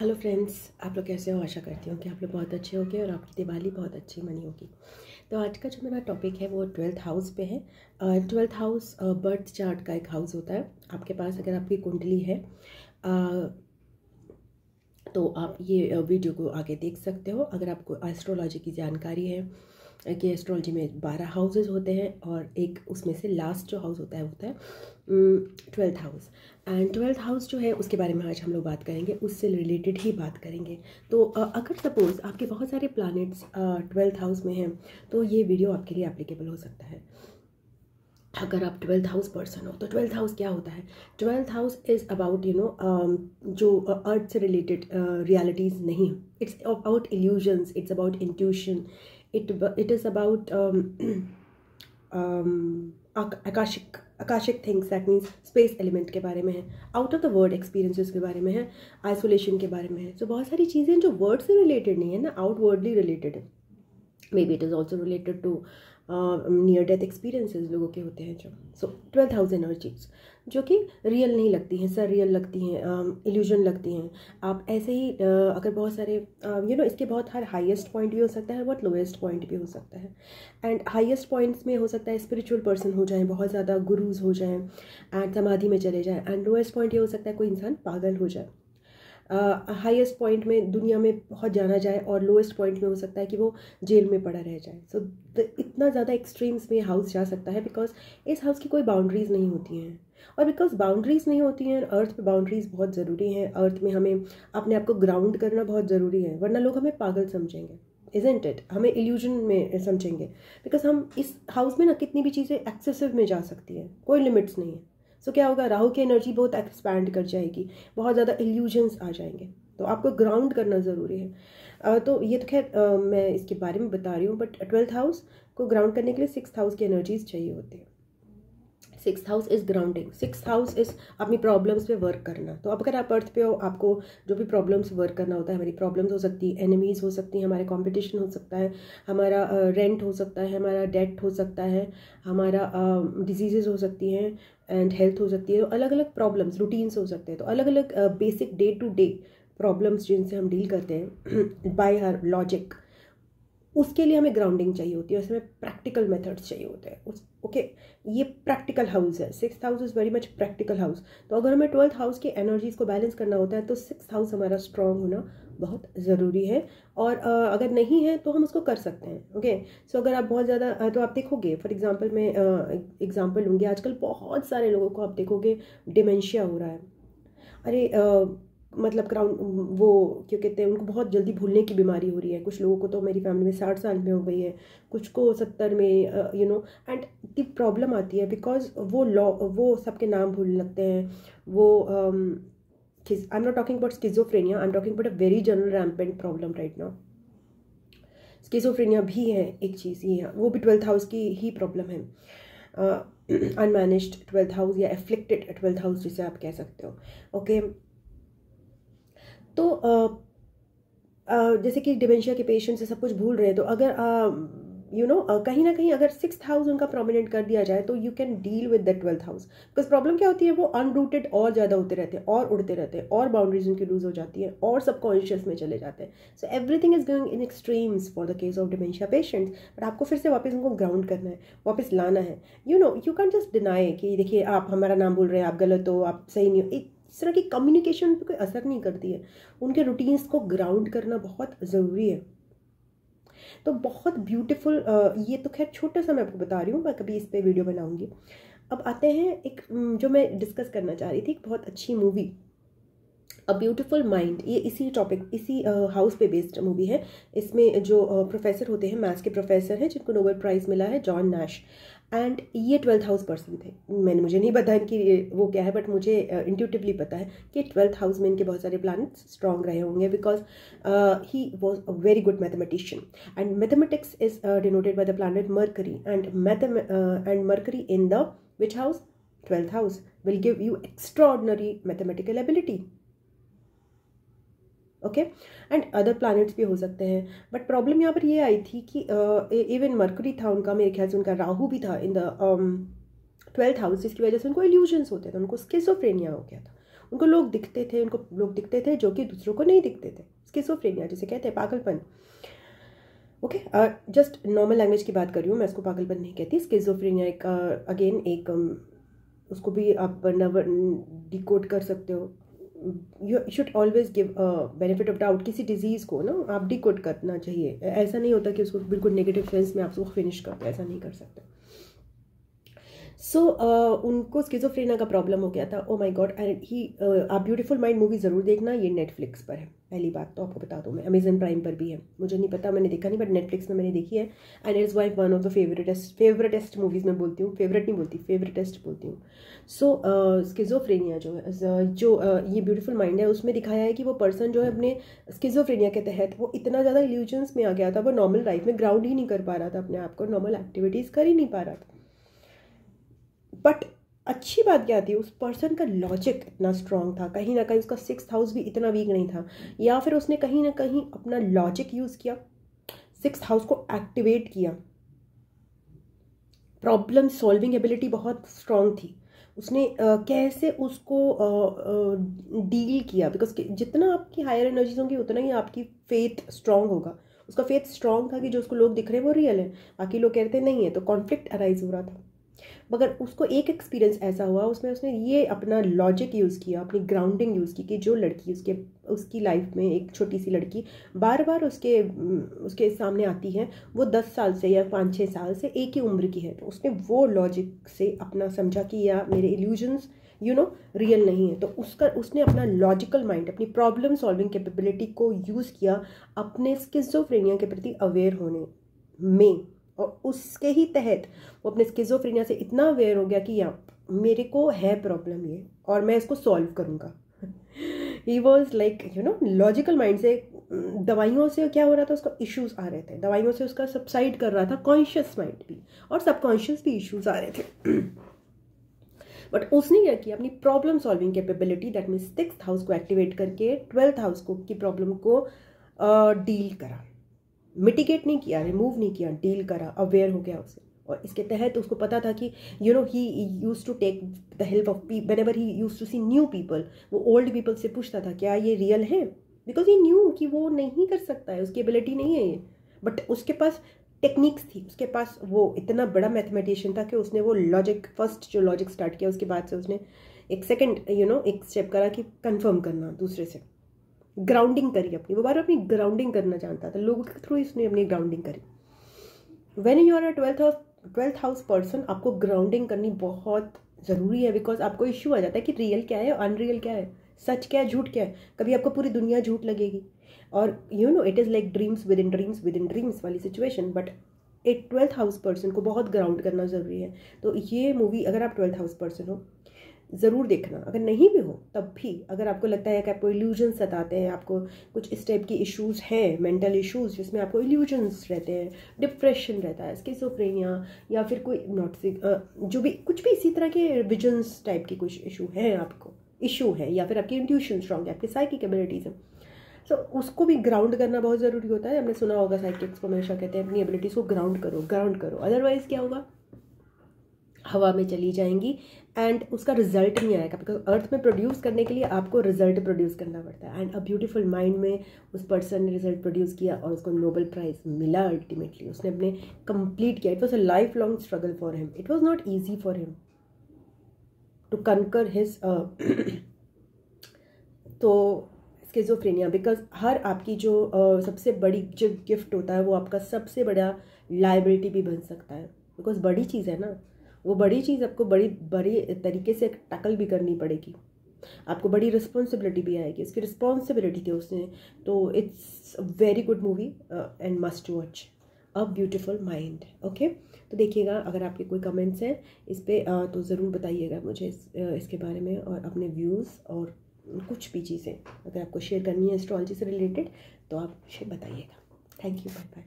Hello friends, आप लोग कैसे हो? आशा करती हूँ कि आप लोग बहुत अच्छे होंगे और आपकी दिवाली बहुत अच्छी मनी होगी। तो आज का जो मेरा टॉपिक है वो 12th हाउस पे है। 12th हाउस बर्थ चार्ट का एक हाउस होता है। आपके पास अगर आपकी कुंडली है तो आप ये वीडियो को आगे देख सकते हो। अगर आपको एस्ट्रोलॉजी की जानकारी है कि एस्ट्रोलॉजी में 12 हाउसेज होते हैं और एक उसमें से लास्ट जो हाउस होता है 12th house. And 12th house जो है उसके बारे में आज हम लोग बात करेंगे, उससे रिलेटेड ही बात करेंगे। तो अगर सपोज़ आपके बहुत सारे प्लैनेट्स 12th हाउस में हैं तो ये वीडियो आपके लिए एप्लीकेबल हो सकता है। अगर आप 12th हाउस पर्सन हो तो 12th हाउस क्या होता है? 12th हाउस इज़ अबाउट जो अर्थ से रिलेटेड रियलिटीज़ नहीं, it's about illusions, it's about intuition, it is about Akashic things, that means space element के बारे में है, out of the word experiences के बारे में है, आइसोलेशन के बारे में है। तो बहुत सारी चीज़ें जो वर्ड से रिलेटेड नहीं है ना, आउटवर्डली रिलेटेड है। Maybe it is also related to near death experiences लोगों के होते हैं जो। सो 12th हाउस एनर्जीज जो कि रियल नहीं लगती हैं, सर रियल लगती हैं, इल्यूजन लगती हैं। आप ऐसे ही अगर बहुत सारे इसके बहुत हर हाईएस्ट पॉइंट भी हो सकता है, बहुत लोएस्ट पॉइंट भी हो सकता है। एंड हाईएस्ट पॉइंट्स में हो सकता है स्पिरिचुअल पर्सन हो जाएं, बहुत ज़्यादा गुरुज हो जाएं एंड समाधि में चले जाएं। एंड लोएस्ट पॉइंट ये हो सकता है कोई इंसान पागल हो जाए। हाईएस्ट पॉइंट में दुनिया में बहुत जाना जाए और लोएस्ट पॉइंट में हो सकता है कि वो जेल में पड़ा रह जाए। सो इतना ज़्यादा एक्सट्रीम्स में हाउस जा सकता है बिकॉज इस हाउस की कोई बाउंड्रीज नहीं होती हैं। और बिकॉज बाउंड्रीज नहीं होती हैं, अर्थ पे बाउंड्रीज बहुत ज़रूरी हैं। अर्थ में हमें अपने आप को ग्राउंड करना बहुत ज़रूरी है, वरना लोग हमें पागल समझेंगे, इज़न्ट इट, हमें इल्यूजन में समझेंगे। बिकॉज हम इस हाउस में ना कितनी भी चीज़ें एक्सेसिव में जा सकती हैं, कोई लिमिट्स नहीं है। सो क्या होगा, राहु की एनर्जी बहुत एक्सपैंड कर जाएगी, बहुत ज़्यादा इल्यूजन्स आ जाएंगे। तो आपको ग्राउंड करना ज़रूरी है। तो ये तो खैर मैं इसके बारे में बता रही हूँ, बट 12th हाउस को ग्राउंड करने के लिए 6th हाउस की एनर्जीज चाहिए होती है। 6th house is grounding, 6th house is अपनी प्रॉब्लम्स पे वर्क करना। तो अब अगर आप अर्थ पे हो, आपको जो भी प्रॉब्लम्स वर्क करना होता है, हमारी प्रॉब्लम्स हो सकती है, एनिमीज़ हो सकती हैं, हमारे कंपटीशन हो सकता है, हमारा रेंट हो सकता है, हमारा डेट हो सकता है, हमारा डिजीज़ेज हो सकती हैं एंड हेल्थ हो सकती है। तो अलग अलग प्रॉब्लम्स, रूटीन्स हो सकते हैं। तो अलग अलग basic day to day problems जिनसे हम डील करते हैं बाय हर लॉजिक, उसके लिए हमें ग्राउंडिंग चाहिए होती है, उसमें प्रैक्टिकल मेथड्स चाहिए होते हैं। ओके, ये प्रैक्टिकल हाउस है। 6th house is very much practical house. तो अगर हमें 12th हाउस की एनर्जीज को बैलेंस करना होता है तो 6th हाउस हमारा स्ट्रॉन्ग होना बहुत ज़रूरी है। और अगर नहीं है तो हम उसको कर सकते हैं। ओके, सो अगर आप बहुत ज़्यादा तो आप देखोगे, फॉर एग्जांपल मैं एग्जांपल लूँगी, आजकल बहुत सारे लोगों को आप देखोगे डिमेंशिया हो रहा है। अरे मतलब क्राउन वो क्या कहते हैं, उनको बहुत जल्दी भूलने की बीमारी हो रही है। कुछ लोगों को तो मेरी फैमिली में 60 साल में हो गई है, कुछ को 70 में, एंड इतनी प्रॉब्लम आती है बिकॉज वो सबके नाम भूलने लगते हैं। वो I am not talking about schizophrenia, I am talking about a very general rampant problem right now. Schizophrenia भी है एक चीज़, ये वो भी 12th हाउस की ही प्रॉब्लम है। अनमैनेज्ड 12th हाउस या एफ्लिक्टेड 12th हाउस जिसे आप कह सकते हो। ओके, तो जैसे कि डिमेंशिया के पेशेंट से सब कुछ भूल रहे हैं, तो अगर कहीं ना कहीं अगर 6th हाउस उनका प्रोमिनेंट कर दिया जाए तो you can deal with the 12th house. Because problem क्या होती है, वो अनरूटेड और ज़्यादा होते रहते हैं और उड़ते रहते हैं और बाउंड्रीज उनकी लूज हो जाती है और सबकॉन्शियस में चले जाते हैं। So everything is going in extremes for the case of dementia patients. But आपको फिर से वापस उनको ग्राउंड करना है, वापस लाना है। यू कैन जस्ट डिनाई कि देखिए आप हमारा नाम भूल रहे हैं, आप गलत हो, आप सही नहीं हो। इस तरह की कम्युनिकेशन पे कोई असर नहीं करती है। उनके रूटीन्स को ग्राउंड करना बहुत ज़रूरी है। तो बहुत ब्यूटीफुल, ये तो खैर छोटा सा मैं आपको बता रही हूँ, मैं कभी इस पे वीडियो बनाऊंगी। अब आते हैं एक जो मैं डिस्कस करना चाह रही थी, एक बहुत अच्छी मूवी अ ब्यूटिफुल माइंड। ये इसी टॉपिक, इसी हाउस पे बेस्ड मूवी है। इसमें जो प्रोफेसर होते हैं, मैथ्स के प्रोफेसर हैं जिनको नोबेल प्राइज़ मिला है, जॉन नैश। एंड ये 12th हाउस पर्सन थे। मुझे नहीं पता इनकी वो क्या है, बट मुझे इंट्यूटिवली पता है कि 12th हाउस में इनके बहुत सारे प्लैनेट्स स्ट्रॉन्ग रहे होंगे because he was a very good mathematician. And mathematics is denoted by the planet mercury, and mercury in the which house, 12th house, will give you extraordinary mathematical ability. Okay, and other planets भी हो सकते हैं। But problem यहाँ पर ये आई थी कि even mercury था उनका, मेरे ख्याल से उनका राहु भी था इन द 12th हाउस, जिसकी वजह से उनको इल्यूजन्स होते थे, उनको स्किज़ोफ्रेनिया हो गया था। उनको लोग दिखते थे, उनको लोग दिखते थे जो कि दूसरों को नहीं दिखते थे। स्किज़ोफ्रेनिया जिसे कहते हैं, पागलपन। ओके, जस्ट नॉर्मल लैंग्वेज की बात कर रही हूँ मैं, इसको पागलपन नहीं कहती। स्किज़ोफ्रेनिया एक अगेन एक उसको भी आप डिकोड कर सकते हो। You should always give benefit of doubt. किसी डिजीज़ को ना आप डिकोड करना चाहिए। ऐसा नहीं होता कि उसको बिल्कुल नेगेटिव सेंस में आप उसको फिनिश करते, ऐसा नहीं कर सकते। सो उनको स्किज़ोफ्रेनिया का प्रॉब्लम हो गया था। Oh my God. And he आप ब्यूटीफुल माइंड मूवी ज़रूर देखना, ये नेटफ्लिक्स पर है। पहली बात तो आपको बता दूँ मैं, अमेजन प्राइम पर भी है, मुझे नहीं पता, मैंने देखा नहीं, बट नेटफ्लिक्स में मैंने देखी है। And it's why one of the favouritest movies मैं बोलती हूँ, फेवरेट नहीं बोलती, फेवरेटेस्ट बोलती हूँ। सो स्किज़ोफ्रेनिया जो है, ये ब्यूटीफुल माइंड है, उसमें दिखाया है कि वो पर्सन जो है अपने स्किज़ोफ्रेनिया के तहत वो इतना ज़्यादा इल्यूजन्स में आ गया था, वो नॉर्मल लाइफ में ग्राउंड ही नहीं कर पा रहा था अपने आप को, नॉर्मल एक्टिविटीज़ कर ही नहीं पा रहा था। बट अच्छी बात क्या थी, उस पर्सन का लॉजिक इतना स्ट्रांग था, कहीं ना कहीं उसका 6th हाउस भी इतना वीक नहीं था, या फिर उसने कहीं ना कहीं अपना लॉजिक यूज़ किया, 6th हाउस को एक्टिवेट किया, प्रॉब्लम सॉल्विंग एबिलिटी बहुत स्ट्रांग थी, उसने कैसे उसको डील किया। बिकॉज जितना आपकी हायर एनर्जीज होंगी उतना ही आपकी फेथ स्ट्रांग होगा। उसका फेथ स्ट्रांग था कि जो उसको लोग दिख रहे हैं वो रियल है, बाकी लोग कहते नहीं है, तो कॉन्फ्लिक्ट अराइज हो रहा था। मगर उसको एक एक्सपीरियंस ऐसा हुआ, उसमें उसने ये अपना लॉजिक यूज़ किया, अपनी ग्राउंडिंग यूज़ की कि जो लड़की उसकी लाइफ में, एक छोटी सी लड़की बार बार उसके सामने आती है, वो 10 साल से या 5-6 साल से एक ही उम्र की है, तो उसने वो लॉजिक से अपना समझा कि या मेरे इल्यूजन्स रियल नहीं है। तो उसने अपना लॉजिकल माइंड, अपनी प्रॉब्लम सॉल्विंग कैपेबिलिटी को यूज़ किया अपने स्किज़ोफ्रेनिया के प्रति अवेयर होने में, और उसके ही तहत वो अपने स्किज़ोफ्रेनिया से इतना अवेयर हो गया कि या मेरे को है प्रॉब्लम ये और मैं इसको सॉल्व करूँगा। He was like logical mind से। दवाइयों से क्या हो रहा था, उसको इश्यूज आ रहे थे, दवाइयों से उसका सबसाइड कर रहा था कॉन्शियस माइंड भी, और सबकॉन्शियस भी इश्यूज आ रहे थे। बट उसने क्या किया, अपनी problem solving capability, that means 6th house को एक्टिवेट करके 12th हाउस को की प्रॉब्लम को डील करा, मिटिगेट नहीं किया, रिमूव नहीं किया, डील करा, अवेयर हो गया उससे। और इसके तहत उसको पता था कि he use to take the help of whenever he use to see new people, वो ओल्ड पीपल से पूछता था क्या ये रियल है, बिकॉज ही न्यू कि वो नहीं कर सकता है, उसकी एबिलिटी नहीं है ये, बट उसके पास टेक्निक्स थी, उसके पास वो इतना बड़ा मैथमेटिशियन था कि उसने वो लॉजिक, फर्स्ट जो लॉजिक स्टार्ट किया, उसके बाद से उसने एक सेकेंड एक स्टेप करा कि कंफर्म करना दूसरे से, ग्राउंडिंग करी अपनी, वो बार अपनी ग्राउंडिंग करना जानता था, लोगों के थ्रू इसने अपनी ग्राउंडिंग करी। When you are a 12th house person, आपको ग्राउंडिंग करनी बहुत ज़रूरी है, बिकॉज आपको इश्यू आ जाता है कि रियल क्या है, अनरियल क्या है, सच क्या है, झूठ क्या है। कभी आपको पूरी दुनिया झूठ लगेगी, और it is like dreams with in dreams with in dreams वाली सिचुएशन। बट एक 12th हाउस पर्सन को बहुत ग्राउंड करना ज़रूरी है। तो ये मूवी, अगर आप 12th हाउस पर्सन हो ज़रूर देखना, अगर नहीं भी हो तब भी, अगर आपको लगता है कि आपको इल्यूजन्स सताते हैं, आपको कुछ इस टाइप की इश्यूज़ हैं, मेंटल इश्यूज़ जिसमें आपको इल्यूजन्स रहते हैं, डिप्रेशन रहता है, स्किज़ोफ्रेनिया, या फिर कोई जो भी कुछ भी इसी तरह के विजन्स टाइप की कुछ इशू है, आपको इशू है, या फिर आपकी इंट्यूशन स्ट्रॉन्ग है, आपकी साइकिक एबिलिटीज़ हैं, तो उसको भी ग्राउंड करना बहुत ज़रूरी होता है। हमने सुना होगा साइकिक्स को हमेशा कहते हैं अपनी एबिलिटीज़ को ग्राउंड करो, अदरवाइज़ क्या होगा, हवा में चली जाएंगी एंड उसका रिजल्ट नहीं आएगा, बिकॉज अर्थ में प्रोड्यूस करने के लिए आपको रिजल्ट प्रोड्यूस करना पड़ता है। एंड अ ब्यूटीफुल माइंड में उस पर्सन ने रिजल्ट प्रोड्यूस किया और उसको नोबेल प्राइज़ मिला। अल्टीमेटली उसने अपने कंप्लीट किया। It was a lifelong struggle for him, it was not easy for him to conquer his तो स्किज़ोफ्रेनिया, बिकॉज हर आपकी जो सबसे बड़ी जो गिफ्ट होता है वो आपका सबसे बड़ा लाइबिलिटी भी बन सकता है, बिकॉज बड़ी चीज़ है ना, वो बड़ी चीज़ आपको बड़ी बड़ी तरीके से टैकल भी करनी पड़ेगी, आपको बड़ी रिस्पॉन्सिबिलिटी भी आएगी, उसकी रिस्पॉन्सिबिलिटी थी उसने। तो it's a very good movie and must watch, a beautiful mind. Okay, तो देखिएगा, अगर आपके कोई कमेंट्स हैं इस पर तो ज़रूर बताइएगा मुझे इसके बारे में, और अपने व्यूज़ और कुछ भी चीज़ें अगर आपको शेयर करनी है एस्ट्रोलॉजी से रिलेटेड तो आप बताइएगा। Thank you, bye bye.